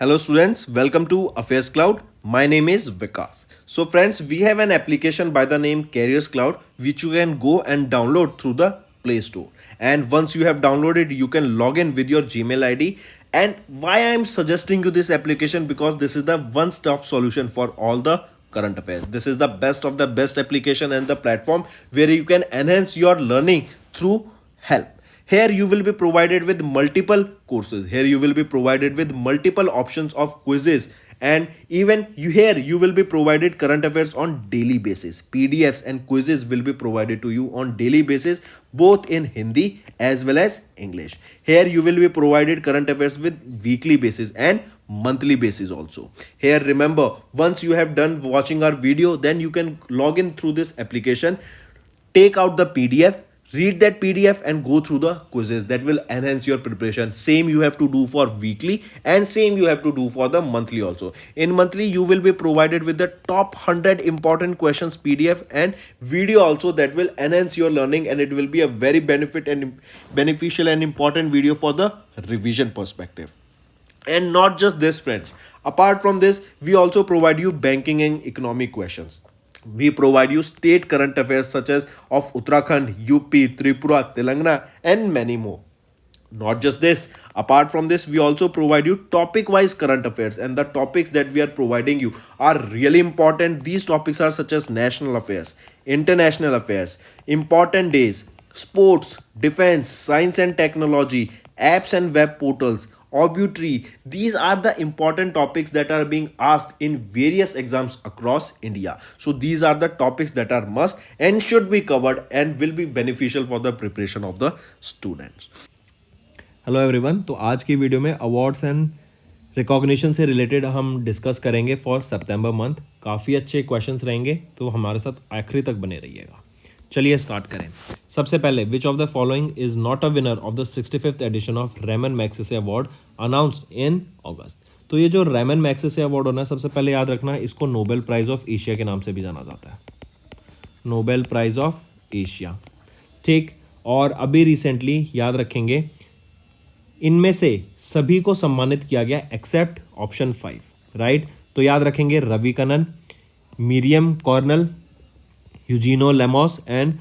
Hello students, welcome to Affairs Cloud. My name is Vikas. So friends, we have an application by the name Careers Cloud which you can go and download through the Play Store. And once you have downloaded, you can log in with your Gmail ID. And why I am suggesting you this application, because this is the one-stop solution for all the current affairs. This is the best of the best application and the platform where you can enhance your learning through help. Here you will be provided with multiple courses. Here you will be provided with multiple options of quizzes, and even you will be provided current affairs on daily basis. PDFs and quizzes will be provided to you on daily basis, both in Hindi as well as English. Here you will be provided current affairs with weekly basis and monthly basis also. Here remember, once you have done watching our video, then you can log in through this application, take out the PDF, read that PDF and go through the quizzes. That will enhance your preparation. Same you have to do for weekly and same you have to do for the monthly also. In monthly you will be provided with the top 100 important questions PDF and video also, that will enhance your learning, and it will be a very beneficial and important video for the revision perspective. And not just this friends, apart from this we also provide you banking and economic questions. We provide you state current affairs such as of Uttarakhand, UP, Tripura, Telangana, and many more. Not just this, apart from this, we also provide you topic wise current affairs, and the topics that we are providing you are really important. These topics are such as national affairs, international affairs, important days, sports, defense, science and technology, apps and web portals, obituary. These are the important topics that are being asked in various exams across India. So these are the topics that are must and should be covered and will be beneficial for the preparation of the students. Hello everyone. तो आज की video में awards and recognition से related हम discuss करेंगे for September month. काफ़ी अच्छे questions रहेंगे, तो हमारे साथ आखिरी तक बने रहिएगा। चलिए स्टार्ट करें। सबसे पहले, which of the following is not a winner of the 65th edition of Ramon Magsaysay award announced in August. तो ये जो रेमन मैग्सेसे अवार्ड होना है, सबसे पहले याद रखना, इसको नोबेल प्राइज ऑफ एशिया के नाम से भी जाना जाता है, नोबेल प्राइज ऑफ एशिया। ठीक, और अभी रिसेंटली याद रखेंगे, इनमें से सभी को सम्मानित किया गया एक्सेप्ट ऑप्शन 5, राइट। तो याद रखेंगे, Ravi Kannan, Miriam Coronel, Eugenio Lemos and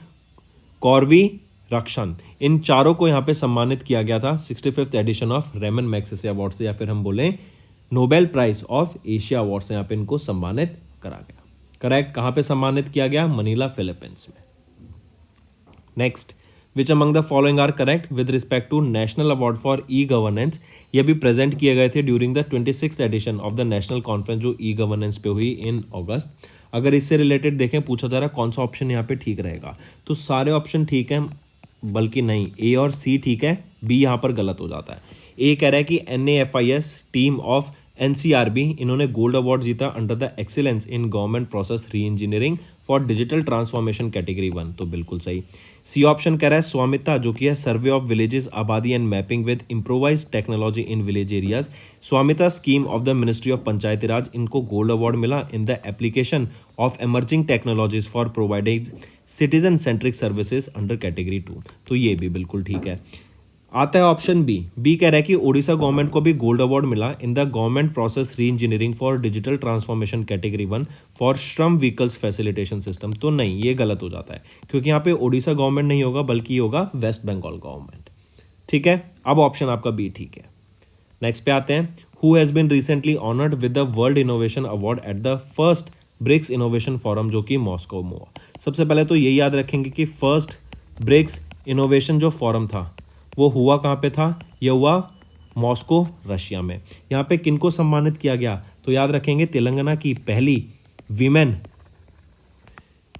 Korvi Rakshand, इन चारों को यहाँ पे सम्मानित किया गया था 65th edition of Ramon Magsaysay award से, या फिर हम बोलें Nobel prize of Asia award से यहाँ पे इनको सम्मानित करा गया। करेक्ट, कहाँ पे सम्मानित किया गया? मनीला, फिलीपींस में। Next, which among the following are correct with respect to national award for e governance. ये भी प्रेजेंट किए गए थे during the 26th edition of the national conference जो ई गवर्नेंस पे हुई इन अगस्त। अगर इससे रिलेटेड देखें, पूछा जा रहा है कौन सा ऑप्शन यहाँ पे ठीक रहेगा, तो सारे ऑप्शन ठीक हैं, बल्कि नहीं, ए और सी ठीक है, बी यहाँ पर गलत हो जाता है। ए कह रहा है कि NAFIS टीम ऑफ NCRB, इन्होंने गोल्ड अवार्ड जीता under the excellence in government process री engineering for digital transformation category 1, तो बिल्कुल सही। सी ऑप्शन कह रहा है स्वामिता, जो कि है सर्वे ऑफ विलेजेस, आबादी and mapping with improvise technology in village areas, Swamitva scheme of the ministry of Panchayati Raj, इनको गोल्ड अवार्ड मिला in the application of emerging technologies for providing citizen centric services under category 2, तो ये भी बिल्कुल ठीक है। आता है ऑप्शन बी। बी कह रहा है कि ओडिशा गवर्नमेंट को भी गोल्ड अवार्ड मिला इन द गवर्नमेंट प्रोसेस री engineering for digital transformation category 1 for श्रम व्हीकल्स फैसिलिटेशन सिस्टम, तो नहीं, ये गलत हो जाता है, क्योंकि यहाँ पे ओडिशा गवर्नमेंट नहीं होगा, बल्कि ये होगा वेस्ट बंगाल गवर्नमेंट। ठीक है, अब ऑप्शन आपका बी ठीक है। नेक्स्ट पे आते हैं, who has been recently honoured with the world innovation award at the first BRICS innovation forum, जो कि मॉस्को में हुआ। सबसे पहले तो ये याद रखेंगे कि फर्स्ट ब्रिक्स इनोवेशन जो फोरम था वो हुआ कहाँ पे था? यह हुआ मॉस्को, रशिया में। यहाँ पे किनको सम्मानित किया गया? तो याद रखेंगे, तेलंगाना की पहली women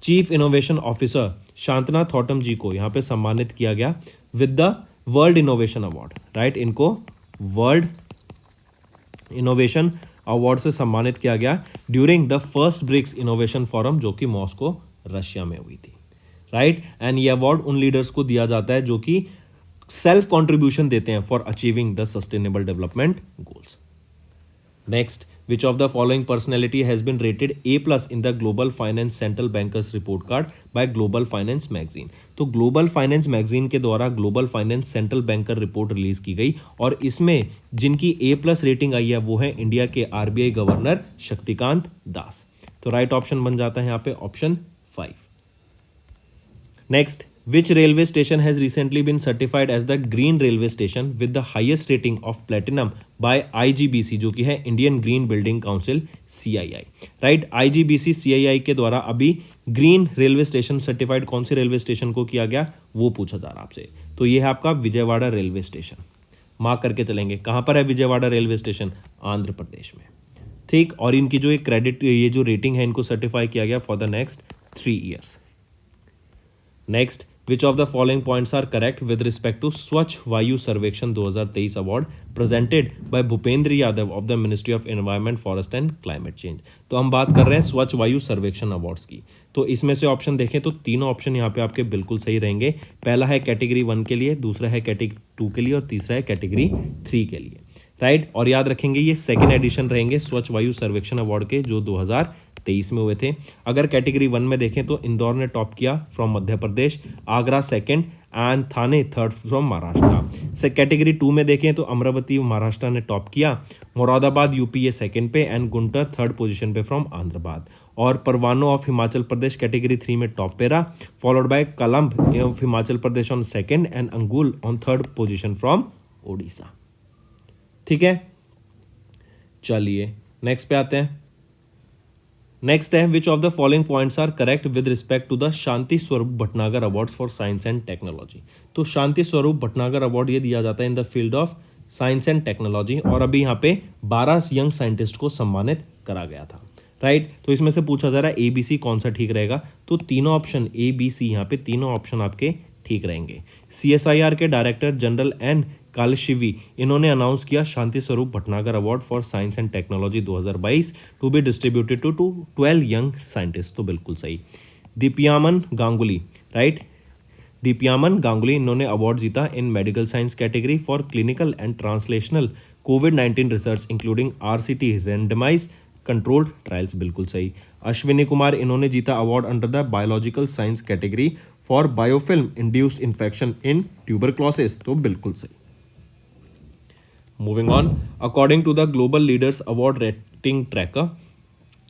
chief innovation officer Shanta Thoutam ji को यहाँ पे सम्मानित किया गया with the world innovation award, right. इनको वर्ल्ड इनोवेशन अवार्ड से सम्मानित किया गया during the first BRICS innovation forum, जो कि मॉस्को, रशिया में हुई थी, राइट। एंड ये अवार्ड उन लीडर्स को दिया जाता है जो कि सेल्फ कंट्रीब्यूशन देते हैं for achieving the sustainable development goals. Next, which of the following personality has been rated A+ in the global finance central bankers report card by global finance magazine. तो global finance magazine के द्वारा global finance central banker report release की गई और इसमें जिनकी A+ rating आई है वो है इंडिया के RBI गवर्नर शक्तिकांत दास। तो राइट ऑप्शन बन जाता है यहाँ पे option 5। Next, which railway station has recently been certified as the green railway station with the highest rating of platinum by IGBC, जो कि है Indian green building council CII, right. IGBC CII के द्वारा अभी ग्रीन रेलवे स्टेशन सर्टिफाइड कौन से railway station को किया गया वो पूछा जा रहा आपसे। तो ये है आपका विजयवाड़ा रेलवे स्टेशन, मार्क करके चलेंगे। कहाँ पर है विजयवाड़ा रेलवे स्टेशन? आंध्र प्रदेश में, ठीक। और इनकी जो ये जो रेटिंग है इनको सर्टिफाई किया गया for the next 3 years। Next, which of the following points are correct with respect to Swachh Vayu Survekshan 2023 award presented by Bhupendra Yadav of the ministry of environment forest and climate change. तो हम बात कर रहे हैं स्वच्छ वायु सर्वेक्षण अवार्ड्स की। तो इसमें से ऑप्शन देखें तो तीनों ऑप्शन यहाँ पे आपके बिल्कुल सही रहेंगे। पहला है कैटेगरी 1 के लिए, दूसरा है कैटेगरी 2 के लिए और तीसरा है कैटेगरी 3 के लिए, राइट। और याद रखेंगे ये सेकेंड एडिशन रहेंगे स्वच्छ वायु सर्वेक्षण अवार्ड के जो 2023 में हुए थे। अगर कैटेगरी 1 में देखें तो इंदौर ने टॉप किया from Madhya Pradesh, Agra second and Thane third from Maharashtra. से कैटेगरी 2 में देखें तो अमरावती महाराष्ट्र ने टॉप किया, मुरादाबाद यूपी ये सेकंड पे एंड गुंटर थर्ड पोजीशन पे फ्रॉम आंध्रबाद। और परवानो ऑफ हिमाचल प्रदेश कैटेगरी 3 में टॉप पे रहा, followed by Kalamb of Himachal Pradesh on second and Angul on third position from Odisha, ठीक है। चलिए नेक्स्ट पे आते हैं। नेक्स्ट है which of the following points are correct with respect to the Shanti Swarup Bhatnagar awards for science and technology. तो शांति स्वरूप भटनागर अवार्ड ये दिया जाता है in the field of science and technology और अभी यहाँ पे 12 यंग साइंटिस्ट को सम्मानित करा गया था, राइट। तो इसमें से पूछा जा रहा है ABC कौन सा ठीक रहेगा, तो तीनों ऑप्शन ABC यहाँ पे तीनों ऑप्शन आपके ठीक रहेंगे। CSIR के डायरेक्टर जनरल N कालशिवी इन्होंने अनाउंस किया Shanti Swarup Bhatnagar award for science and technology 2022 to be distributed to 12 young scientist. तो बिल्कुल सही। दीप्यामन गांगुली, राइट, दीप्यामन गांगुली इन्होंने अवार्ड जीता in medical science category for clinical and translational कोविड-19 research including RCT randomised controlled trials, बिल्कुल सही। अश्विनी कुमार इन्होंने जीता award under the biological science category for biofilm induced infection in tuberculosis, तो बिल्कुल सही। Moving on, according to the global leaders award rating tracker,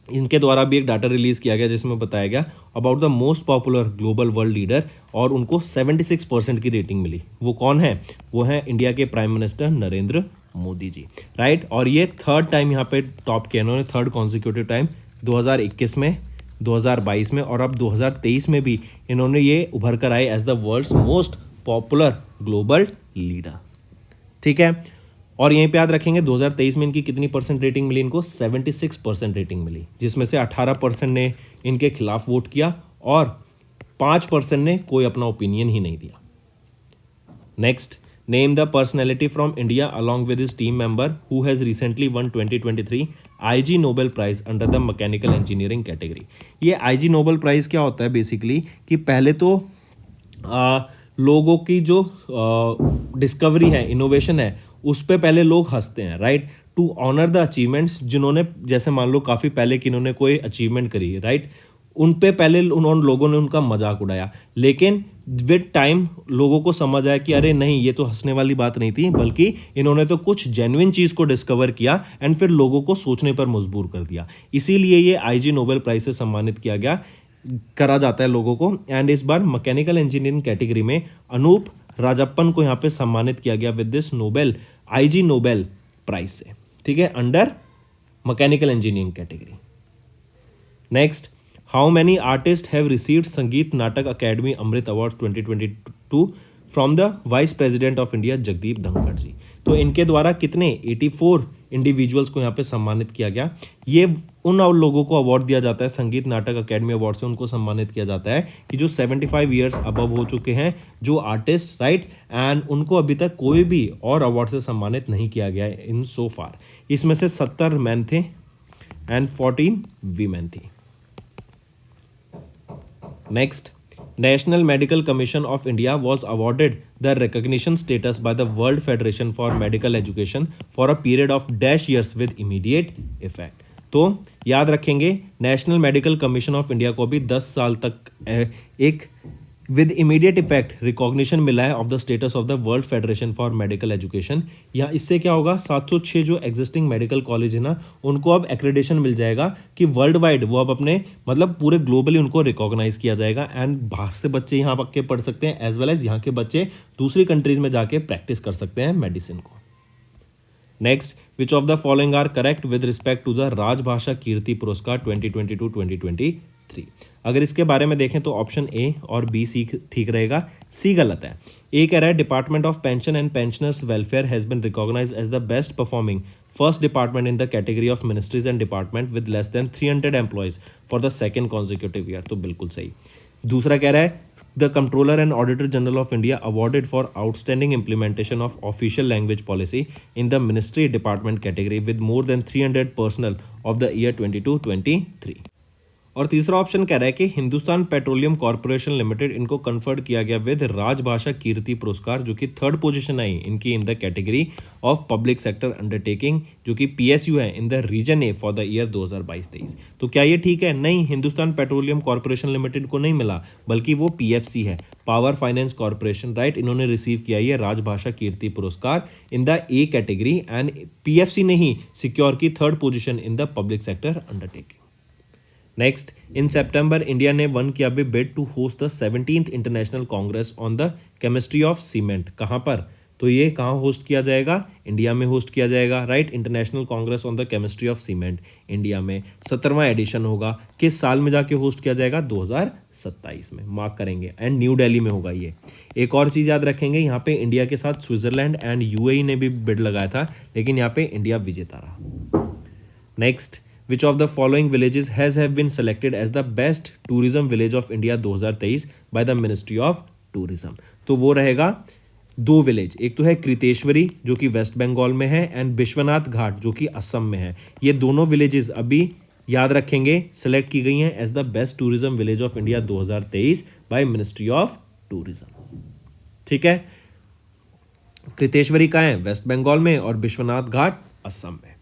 इनके द्वारा भी एक डाटा रिलीज किया गया जिसमें बताया गया about the most popular global world leader और उनको 76% की रेटिंग मिली। वो कौन है? वो है इंडिया के prime minister Narendra Modi ji, right. और ये थर्ड टाइम यहाँ पे टॉप किया इन्होंने, थर्ड कॉन्जिक्यूटिव टाइम 2021 में, 2022 में और अब 2023 में भी इन्होंने ये उभर कर आए as the world's most popular global leader, ठीक है। और यहीं पे याद रखेंगे 2023 में इनकी कितनी परसेंट रेटिंग मिली? इनको 76% रेटिंग मिली, जिसमें से 18% ने इनके खिलाफ वोट किया और 5% ने कोई अपना ओपिनियन ही नहीं दिया। Next, name the personality from India along with his team member who has recently won 2023 IG Nobel prize under the mechanical engineering category. ये IG नोबेल प्राइज क्या होता है बेसिकली कि पहले तो लोगों की जो डिस्कवरी है, इनोवेशन है, उस पर पहले लोग हंसते हैं, right, to honour the achievements जिन्होंने, जैसे मान लो काफ़ी पहले कि इन्होंने कोई अचीवमेंट करी है, राइट, उन पे पहले उन लोगों ने उनका मजाक उड़ाया, लेकिन विद टाइम लोगों को समझ आया कि अरे नहीं, ये तो हंसने वाली बात नहीं थी, बल्कि इन्होंने तो कुछ जेन्युइन चीज़ को डिस्कवर किया एंड फिर लोगों को सोचने पर मजबूर कर दिया। इसीलिए ये IG नोबेल प्राइज से सम्मानित किया गया, करा जाता है लोगों को। एंड इस बार मैकेनिकल इंजीनियरिंग कैटेगरी में अनूप राजप्पन को यहाँ पे सम्मानित किया गया with this Nobel IG Nobel prize से, ठीक है, under mechanical engineering category. Next, how many artist have received Sangeet Natak academy Amrit award 2022 from the vice president of India Jagdeep Dhankhar ji. तो इनके द्वारा कितने 84 इंडिविजुअल्स को यहाँ पे सम्मानित किया गया। ये उन लोगों को अवार्ड दिया जाता है संगीत नाटक अकेडमी अवार्ड से, उनको सम्मानित किया जाता है कि जो 75 ईयर्स अबव हो चुके हैं जो आर्टिस्ट, राइट, एंड उनको अभी तक कोई भी और अवार्ड से सम्मानित नहीं किया गया है इन सो फार। इसमें से 70 मैन थे एंड 14 वीमेन थी। Next, National Medical Commission of India was awarded the recognition status by the World Federation for Medical Education for a period of dash years with immediate effect. तो याद रखेंगे national medical commission of India को भी 10 साल तक एक with immediate effect recognition मिला है of the status of the world federation for medical education. या इससे क्या होगा, 706 जो एग्जिस्टिंग मेडिकल कॉलेज है ना, उनको अब एक्रेडिशन मिल जाएगा कि वर्ल्ड वाइड वो अब अपने मतलब पूरे ग्लोबली उनको रिकॉग्नाइज किया जाएगा एंड बाहर से बच्चे यहाँ के पढ़ सकते हैं एज वेल एज यहाँ के बच्चे दूसरी कंट्रीज में जाके प्रैक्टिस कर सकते हैं मेडिसिन को। Next, which of the following are correct with respect to the Rajbhasha Kirti पुरस्कार 2022-2023। अगर इसके बारे में देखें तो ऑप्शन ए और बी सी ठीक रहेगा, सी गलत है। ए कह रहा है department of pension and pensioners welfare has been recognise as the best performing first department in the category of ministries and department with less than 300 employees for the second consecutive year, तो बिल्कुल सही। दूसरा कह रहा है the controller and auditor general of India awarded for outstanding implementation of official language policy in the ministry department category with more than 300 personnel of the year 22-23। और तीसरा option कह रहा है कि हिंदुस्तान पेट्रोलियम कॉर्पोरेशन लिमिटेड इनको conferred किया गया with राजभाषा कीर्ति पुरस्कार, जो कि 3rd पोजीशन आई इनकी in the category of public sector undertaking, जो कि PSU है in the region A for the year 2022-23। तो क्या ये ठीक है? नहीं, हिंदुस्तान पेट्रोलियम कॉर्पोरेशन लिमिटेड को नहीं मिला, बल्कि वो PFC है, पावर फाइनेंस कॉर्पोरेशन, राइट। इन्होंने रिसीव किया ये Rajbhasha Kirti Puraskar in the A category and PFC ने ही सिक्योर की 3rd position in the public sector undertaking. Next, in सितंबर इंडिया ने वन किया भी bid to host the 17th international congress on the chemistry of cement. कहाँ पर? तो ये कहाँ होस्ट किया जाएगा? इंडिया में होस्ट किया जाएगा, right. International congress on the chemistry of cement India में 17वां एडिशन होगा। किस साल में जाके होस्ट किया जाएगा? 2027 में, मार्क करेंगे, एंड न्यू दिल्ली में होगा ये। एक और चीज़ याद रखेंगे, यहाँ पे इंडिया के साथ स्विट्जरलैंड एंड UAE ने भी बिड लगाया था, लेकिन यहाँ पे इंडिया विजेता रहा। Next, which of the following villages has have been selected as the best tourism village of India 2023 by the Ministry of Tourism? तो वो रहेगा 2 विलेज, एक तो है कृतेश्वरी जो कि वेस्ट बंगाल में है एंड विश्वनाथ घाट जो कि असम में है। ये दोनों विलेजेस अभी याद रखेंगे सेलेक्ट की गई हैं as the best tourism village of India 2023 by ministry of tourism. ठीक है, कृतेश्वरी का है वेस्ट बंगाल में और विश्वनाथ घाट असम में।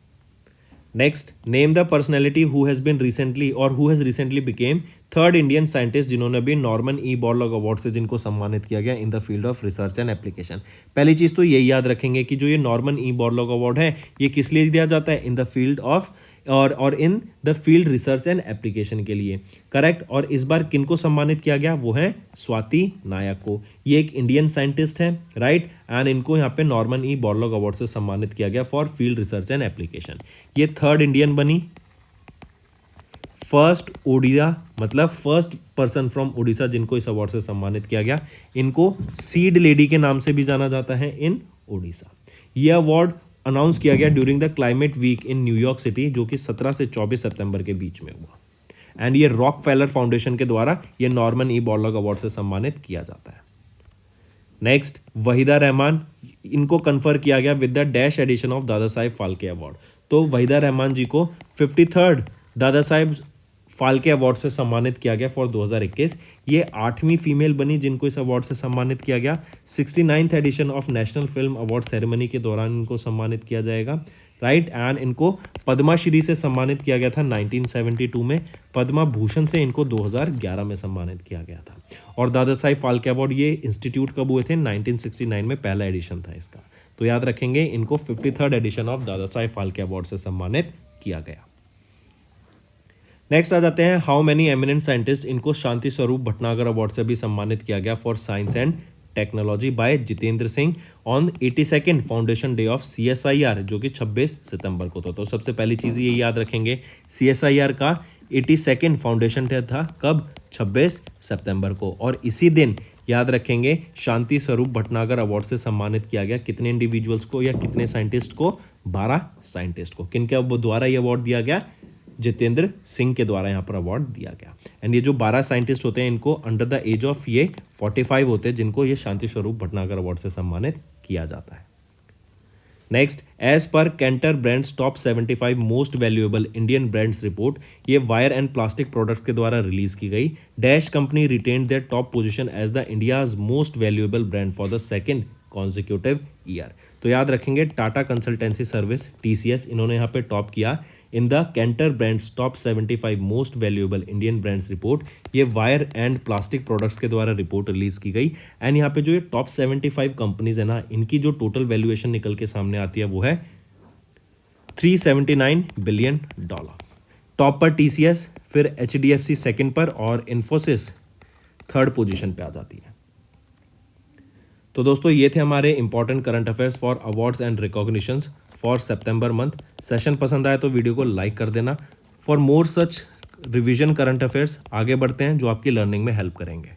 Next, name the personality who has been recently और who has recently become 3rd Indian scientist जिन्होंने भी नॉर्मन ई बोरलॉग अवार्ड से जिनको सम्मानित किया गया इन the field of research and application. पहली चीज़ तो यही याद रखेंगे कि जो ये नॉर्मन ई बोरलॉग अवार्ड है ये किस लिए दिया जाता है? इन द फील्ड ऑफ और इन the field research and application के लिए, करेक्ट। और इस बार किनको सम्मानित किया गया? वो है स्वाति नायक को। ये एक इंडियन साइंटिस्ट हैं, राइट, एंड इनको यहाँ पे नॉर्मन ई बोरलॉग अवार्ड से सम्मानित किया गया for field research and application. ये 3rd इंडियन बनी, फर्स्ट ओडिशा मतलब फर्स्ट पर्सन फ्रॉम उड़ीसा जिनको इस अवार्ड से सम्मानित किया गया। इनको सीड लेडी के नाम से भी जाना जाता है इन उड़ीसा। ये अवार्ड अनाउंस किया गया during the climate week in New York city जो कि 17 से 24 सितंबर के बीच में हुआ एंड ये रॉकफेलर फाउंडेशन के द्वारा ये नॉर्मन ई बोरलॉग अवार्ड से सम्मानित किया जाता है। नेक्स्ट, वहीदा रहमान, इनको कन्फर किया गया with the dash edition of Dada Saheb Phalke award. तो वहीदा रहमान जी को 53rd दादा साहेब फाल्के अवार्ड से सम्मानित किया गया फॉर 2021। ये 8वीं फीमेल बनी जिनको इस अवार्ड से सम्मानित किया गया। 69th edition of national film award ceremony के दौरान इनको सम्मानित किया जाएगा, राइट। एंड इनको पद्मा श्री से सम्मानित किया गया था 1972 में, पद्मा भूषण से इनको 2011 में सम्मानित किया गया था। और दादा साहिब फाल्के अवार्ड ये इंस्टीट्यूट कब हुए थे? 1969 में पहला एडिशन था इसका। तो याद रखेंगे इनको 53rd एडिशन ऑफ दादा साहिब फाल्के अवार्ड से सम्मानित किया गया। नेक्स्ट आ जाते हैं हाउ मेनी एमिनेंट साइंटिस्ट, इनको शांति स्वरूप भटनागर अवार्ड से भी सम्मानित किया गया for science and technology by Jitendra Singh on 82nd foundation day of CSIR जो कि 26 सितंबर को था। तो सबसे पहली चीज़ ये याद रखेंगे CSIR का 82nd फाउंडेशन डे था कब? 26 सितंबर को। और इसी दिन याद रखेंगे शांति स्वरूप भटनागर अवार्ड से सम्मानित किया गया कितने इंडिविजुअल्स को या कितने साइंटिस्ट को? 12 साइंटिस्ट को। किनके द्वारा ये अवार्ड दिया गया? जितेंद्र सिंह के द्वारा यहाँ पर अवार्ड दिया गया। एंड ये जो 12 साइंटिस्ट होते हैं इनको अंडर द एज ऑफ ये 45 होते हैं जिनको ये शांति स्वरूप भटनागर अवार्ड से सम्मानित किया जाता है। Next, as per Kantar brands top 75 most valuable Indian brands report, ये वायर एंड प्लास्टिक प्रोडक्ट्स के द्वारा रिलीज की गई। Dash company retained their top position as the India's most valuable brand for the second consecutive year. तो याद रखेंगे Tata consultancy service TCS, इन्होंने यहाँ पे टॉप किया in the Kantar brands top 75 most valuable Indian brands report. ये wire and plastic products के द्वारा रिपोर्ट रिलीज की गई। एंड यहाँ पे जो ये टॉप 75 कंपनीज है ना, इनकी जो टोटल वैल्यूएशन निकल के सामने आती है वो है $379 बिलियन। टॉप पर TCS, फिर HDFC सेकंड पर और इन्फोसिस थर्ड पोजीशन पे आ जाती है। तो दोस्तों ये थे हमारे important current affairs for awards and recognitions for September month. Session पसंद आए तो वीडियो को लाइक कर देना। For more such revision current affairs आगे बढ़ते हैं जो आपकी लर्निंग में हेल्प करेंगे।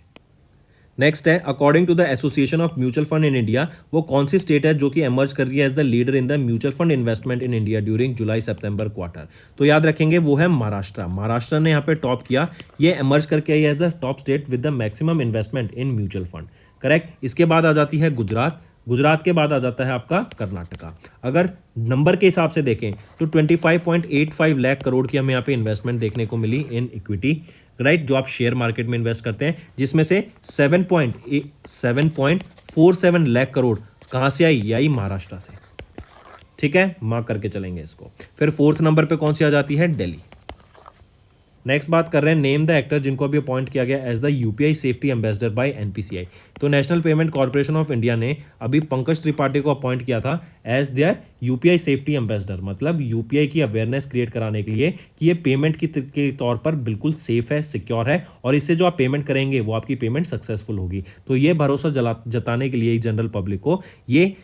नेक्स्ट है, according to the association of mutual fund in India, वो कौन सी स्टेट है जो कि एमर्ज कर रही है as the leader in the mutual fund investment in India during जुलाई सितंबर क्वार्टर। तो याद रखेंगे वो है महाराष्ट्र। महाराष्ट्र ने यहाँ पे टॉप किया, ये एमर्ज करके आई as the top state with the maximum investment in mutual fund. Correct. इसके बाद आ जाती है गुजरात, गुजरात के बाद आ जाता है आपका कर्नाटका। अगर नंबर के हिसाब से देखें तो 25.85 लाख करोड़ की हमें यहाँ पे इन्वेस्टमेंट देखने को मिली इन इक्विटी, राइट, जो आप शेयर मार्केट में इन्वेस्ट करते हैं, जिसमें से 7.47 लाख करोड़ कहाँ से आई? ये आई महाराष्ट्र से। ठीक है, मार्क करके चलेंगे इसको। फिर फोर्थ नंबर पे कौन सी आ जाती है? दिल्ली। नेक्स्ट बात कर रहे हैं नेम द एक्टर जिनको अभी अपॉइंट किया गया as the UPI safety ambassador by NPCI। तो national payment corporation of India ने अभी पंकज त्रिपाठी को अपॉइंट किया था as their UPI safety ambassador, मतलब UPI की अवेयरनेस क्रिएट कराने के लिए कि ये पेमेंट के तौर पर बिल्कुल सेफ है, सिक्योर है और इससे जो आप पेमेंट करेंगे वो आपकी पेमेंट सक्सेसफुल होगी। तो ये भरोसा जताने के लिए जनरल पब्लिक को ये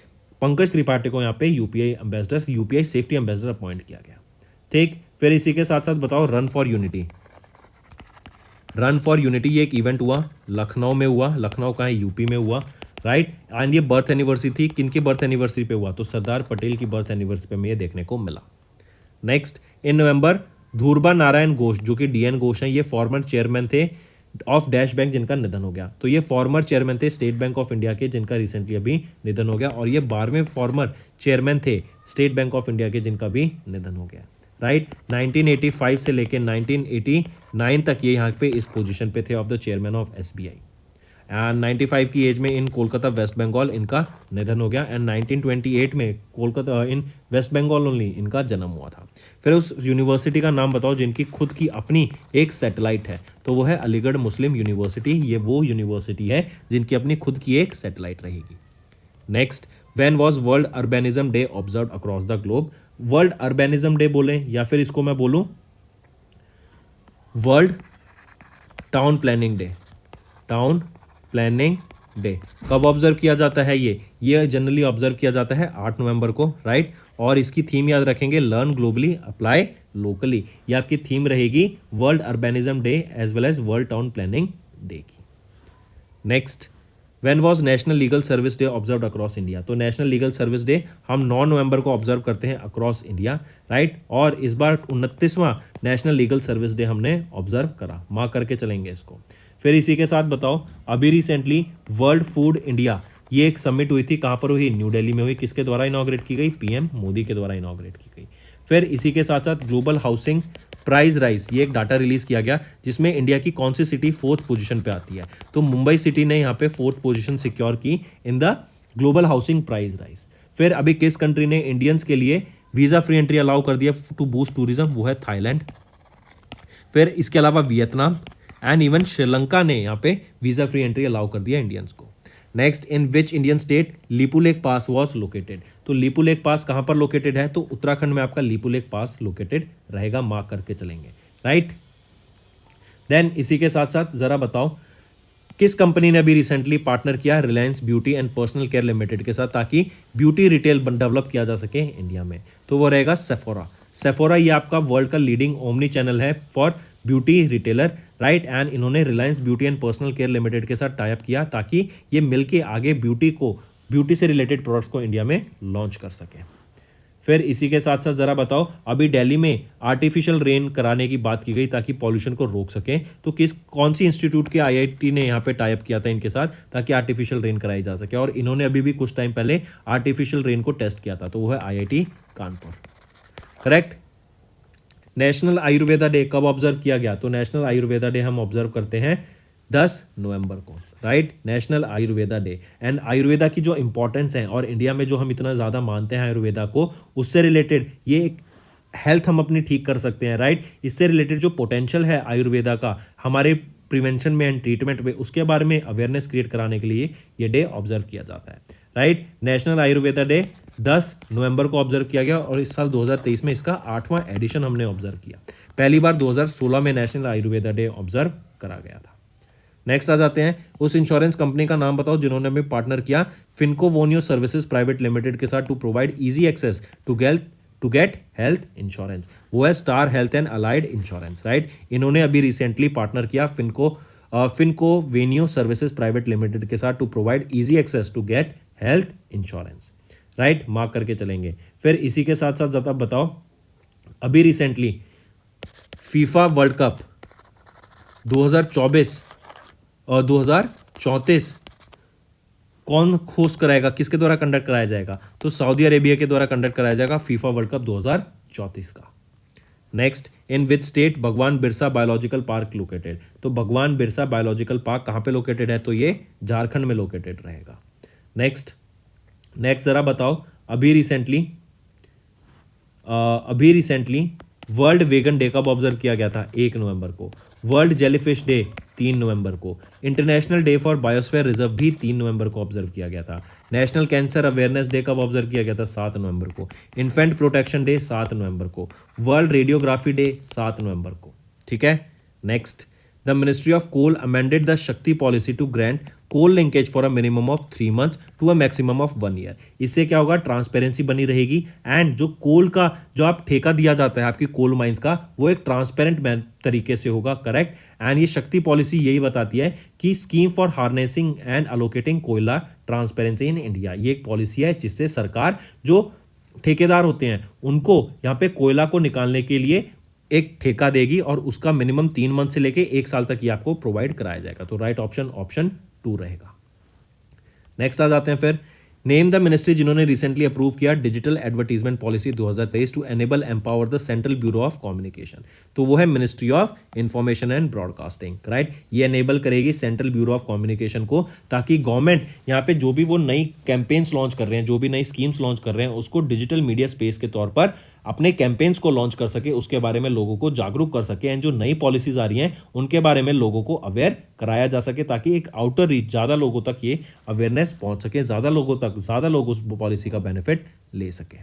पंकज त्रिपाठी को यहाँ पे UPI सेफ्टी एम्बेसडर अपॉइंट किया गया। ठीक, फिर इसी के साथ साथ बताओ run for unity. Run for unity ये एक इवेंट हुआ, लखनऊ में हुआ। लखनऊ का है? UP में हुआ, राइट। एंड ये बर्थ एनिवर्सरी थी, किनकी बर्थ एनिवर्सरी पे हुआ? तो सरदार पटेल की बर्थ एनिवर्सरी पे हमें ये देखने को मिला। नेक्स्ट, इन नवंबर धूरबा नारायण घोष जो कि DN घोष हैं, ये फॉर्मर चेयरमैन थे ऑफ डैश बैंक जिनका निधन हो गया। तो ये फॉर्मर चेयरमैन थे स्टेट बैंक ऑफ इंडिया के जिनका रिसेंटली अभी निधन हो गया, और ये 12वें फॉर्मर चेयरमैन थे स्टेट बैंक ऑफ इंडिया के जिनका भी निधन हो गया, राइट। 1985 से लेकर 1989 तक ये यहाँ पे इस पोजीशन पे थे of the chairman of SBI। And 95 की एज में इन कोलकाता वेस्ट बंगाल इनका निधन हो गया। एंड 1928 में कोलकाता इन वेस्ट बंगाल ओनली इनका जन्म हुआ था। फिर उस यूनिवर्सिटी का नाम बताओ जिनकी खुद की अपनी एक सैटेलाइट है। तो वो है अलीगढ़ मुस्लिम यूनिवर्सिटी। ये वो यूनिवर्सिटी है जिनकी अपनी खुद की एक सैटेलाइट रहेगी। Next, when was world urbanism day observed across the globe. World urbanism day बोले या फिर इसको मैं बोलूं world town planning day. Town planning day कब ऑब्जर्व किया जाता है? ये जनरली ऑब्जर्व किया जाता है 8 नवंबर को, राइट। और इसकी थीम याद रखेंगे लर्न ग्लोबली अप्लाई लोकली। ये आपकी थीम रहेगी world urbanism day as well as world town planning day की। Next, when was national legal service day observe across India. तो नेशनल लीगल सर्विस डे हम 9 नवंबर को ऑब्जर्व करते हैं अक्रॉस इंडिया, राइट। और इस बार 29वां नेशनल लीगल सर्विस डे हमने observe करा, मार्क करके चलेंगे इसको। फिर इसी के साथ बताओ अभी रिसेंटली वर्ल्ड फूड इंडिया ये एक समिट हुई थी, कहाँ पर हुई? न्यू दिल्ली में हुई। किसके द्वारा इनॉग्रेट की गई? PM मोदी के द्वारा इनॉग्रेट की गई। फिर इसी के साथ साथ ग्लोबल हाउसिंग प्राइस राइज ये एक डाटा रिलीज किया गया जिसमें इंडिया की कौन सी सिटी 4th पोजीशन पे आती है। तो मुंबई सिटी ने यहाँ पे 4th पोजीशन सिक्योर की इन the global housing price rise. फिर अभी किस कंट्री ने इंडियंस के लिए वीजा फ्री एंट्री अलाउ कर दिया टू बूस्ट टूरिज्म? वो है थाईलैंड। फिर इसके अलावा वियतनाम एंड इवन श्रीलंका ने यहाँ पे वीजा फ्री एंट्री अलाउ कर दिया इंडियंस को। Next, in which Indian state Lipulekh pass was located. तो लिपुलेख पास कहाँ पर लोकेटेड है? तो उत्तराखंड में आपका लिपुलेख पास लोकेटेड रहेगा, मार्क करके चलेंगे, राइट। देन इसी के साथ साथ जरा बताओ किस कंपनी ने अभी रिसेंटली पार्टनर किया Reliance beauty and personal care limited के साथ ताकि ब्यूटी रिटेल डेवलप किया जा सके इंडिया में? तो वो रहेगा सेफोरा। सेफोरा ये आपका वर्ल्ड का लीडिंग ओमनी चैनल है for beauty retailer, right. And इन्होंने Reliance beauty and personal care limited के साथ टाई अप किया ताकि ये मिलके आगे ब्यूटी से रिलेटेड प्रोडक्ट्स को इंडिया में लॉन्च कर सके। फिर इसी के साथ साथ ज़रा बताओ, अभी दिल्ली में आर्टिफिशियल रेन कराने की बात की गई ताकि पॉल्यूशन को रोक सकें, तो कौन सी इंस्टीट्यूट के आईआईटी ने यहाँ पे टाइप किया था इनके साथ ताकि आर्टिफिशियल रेन कराई जा सके, और इन्होंने अभी भी कुछ टाइम पहले आर्टिफिशियल रेन को टेस्ट किया था, तो वो है IIT Kanpur. Correct. National Ayurveda day कब ऑब्जर्व किया गया? तो नेशनल आयुर्वेदा डे हम ऑब्जर्व करते हैं 10 नवंबर को, right. National Ayurveda day. And Ayurveda की जो इंपॉर्टेंस है और इंडिया में जो हम इतना ज़्यादा मानते हैं आयुर्वेदा को, उससे रिलेटेड ये एक हेल्थ हम अपनी ठीक कर सकते हैं, राइट। इससे रिलेटेड जो पोटेंशियल है आयुर्वेदा का हमारे प्रिवेंशन में एंड ट्रीटमेंट में, उसके बारे में अवेयरनेस क्रिएट कराने के लिए ये डे ऑब्जर्व किया जाता है, राइट। नेशनल आयुर्वेदा डे 10 नवंबर को ऑब्जर्व किया गया और इस साल 2023 में इसका 8वां एडिशन हमने ऑब्जर्व किया। पहली बार 2016 में नेशनल आयुर्वेदा डे ऑब्जर्व करा गया था। नेक्स्ट आ जाते हैं, उस इंश्योरेंस कंपनी का नाम बताओ जिन्होंने हमें पार्टनर किया Finco Vonio services private limited के साथ to provide easy access to get health insurance. वो है star health and allied insurance, right. इन्होंने अभी रिसेंटली पार्टनर किया Finco Venio services private limited के साथ to provide easy access to get health insurance, right. Mark करके चलेंगे। फिर इसी के साथ साथ ज़्यादा बताओ, अभी रिसेंटली फीफा वर्ल्ड कप 2024 और 2034 कौन होस्ट कराएगा, किसके द्वारा कंडक्ट कराया जाएगा? तो सऊदी अरेबिया के द्वारा कंडक्ट कराया जाएगा फीफा वर्ल्ड कप 2034 का। नेक्स्ट, इन विच स्टेट भगवान बिरसा बायोलॉजिकल पार्क लोकेटेड? तो भगवान बिरसा बायोलॉजिकल पार्क कहाँ पे लोकेटेड है? तो ये झारखंड में लोकेटेड रहेगा। नेक्स्ट जरा बताओ, अभी रिसेंटली वर्ल्ड वेगन डे कब ऑब्जर्व किया गया था? 1 नवंबर को। वर्ल्ड जेलीफिश डे 3 नवंबर को। International day for biosphere reserve भी 3 नवंबर को ऑब्जर्व किया गया था। नेशनल कैंसर अवेयरनेस डे कब ऑब्जर्व किया गया था? 7 नवंबर को। इन्फेंट प्रोटेक्शन डे 7 नवंबर को। वर्ल्ड रेडियोग्राफी डे 7 नवंबर को। ठीक है। Next, the ministry of coal amended the Shakti policy to grant coal linkage for a minimum of 3 months to a maximum of 1 year. इससे क्या होगा? ट्रांसपेरेंसी बनी रहेगी एंड जो कोल का जो आप ठेका दिया जाता है आपकी कोल माइंस का, वो एक ट्रांसपेरेंट तरीके से होगा, करेक्ट। एंड ये शक्ति पॉलिसी यही बताती है कि scheme for harnessing and allocating कोयला ट्रांसपेरेंसी इन इंडिया, ये एक पॉलिसी है जिससे सरकार जो ठेकेदार होते हैं उनको यहाँ पे कोयला को निकालने के लिए एक ठेका देगी और उसका मिनिमम 3 मंथ से लेके 1 साल तक ही आपको प्रोवाइड कराया जाएगा। तो राइट ऑप्शन 2 रहेगा। नेक्स्ट आ जाते हैं फिर, नेम द मिनिस्ट्री जिन्होंने रिसेंटली अप्रूव किया digital advertisement policy 2023 to enable empower the central bureau of communication. तो वो है ministry of information and broadcasting, right. ये एनेबल करेगी सेंट्रल ब्यूरो ऑफ कम्युनिकेशन को ताकि गवर्नमेंट यहाँ पे जो भी वो नई कैंपेन्स लॉन्च कर रहे हैं, जो भी नई स्कीम्स लॉन्च कर रहे हैं, उसको डिजिटल मीडिया स्पेस के तौर पर अपने कैंपेन्स को लॉन्च कर सके, उसके बारे में लोगों को जागरूक कर सके एंड जो नई पॉलिसीज आ रही हैं उनके बारे में लोगों को अवेयर कराया जा सके ताकि एक आउटर रीच ज़्यादा लोगों तक ये अवेयरनेस पहुंच सके, ज़्यादा लोग उस पॉलिसी का बेनिफिट ले सके।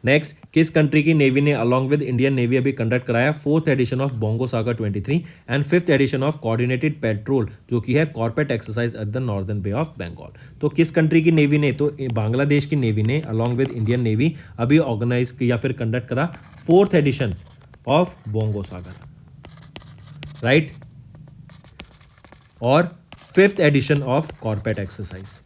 नेक्स्ट, किस कंट्री की नेवी ने अलॉन्ग विद इंडियन नेवी अभी कंडक्ट कराया 4th edition of Bongo Sagar 23 and 5th edition of coordinated patrol, जो कि है corporate exercise at the northern bay of Bengal. तो किस कंट्री की नेवी ने? तो बांग्लादेश की नेवी ने अलॉन्ग विद इंडियन नेवी अभी ऑर्गेनाइज या फिर कंडक्ट करा 4th edition of Bongo Sagar, right, और 5th edition of corporate exercise.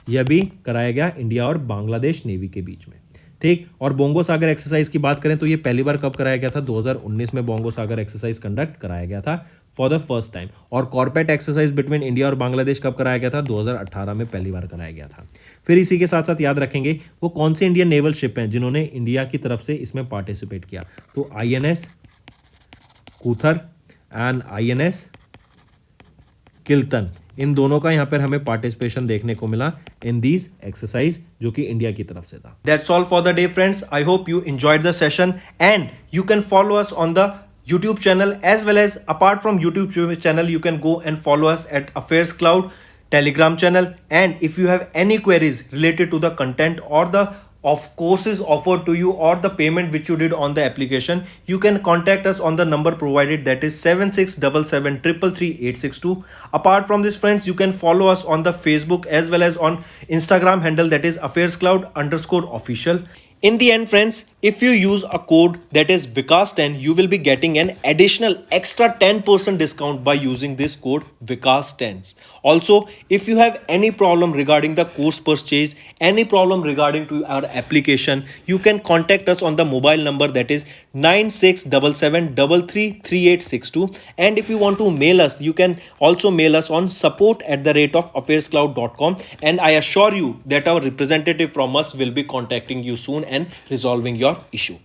यह भी कराया गया इंडिया और बांग्लादेश नेवी के बीच में, ठीक। और बोंगो सागर एक्सरसाइज की बात करें तो ये पहली बार कब कराया गया था? 2019 में बोंगो सागर एक्सरसाइज कंडक्ट कराया गया था फॉर द फर्स्ट टाइम। और कॉर्पोरेट एक्सरसाइज बिटवीन इंडिया और बांग्लादेश कब कराया गया था? 2018 में पहली बार कराया गया था। फिर इसी के साथ साथ याद रखेंगे वो कौन से इंडियन नेवल शिप हैं जिन्होंने इंडिया की तरफ से इसमें पार्टिसिपेट किया? तो INS कूथर एंड INS किल्तन, इन दोनों का यहाँ पर हमें पार्टिसिपेशन देखने को मिला इन दीज एक्सरसाइज जो कि इंडिया की तरफ से था। That's all for the day, friends. I hope you enjoyed the session and you can follow us on the YouTube channel as well as apart from YouTube channel, you can go and follow us at Affairs Cloud Telegram channel. And if you have any queries related to the content or the of courses offered to you or the payment which you did on the application, you can contact us on the number provided, that is 7677333862. Apart from this, friends, you can follow us on the Facebook as well as on Instagram handle, that is affairscloud_official. In the end, friends, If you use a code that is Vikas10, you will be getting an additional extra 10% discount by using this code Vikas10. Also, if you have any problem regarding the course purchase, any problem regarding to our application, you can contact us on the mobile number that is 9677333862. And if you want to mail us, you can also mail us on support@affairscloud.com, and I assure you that our representative from us will be contacting you soon and resolving your issue.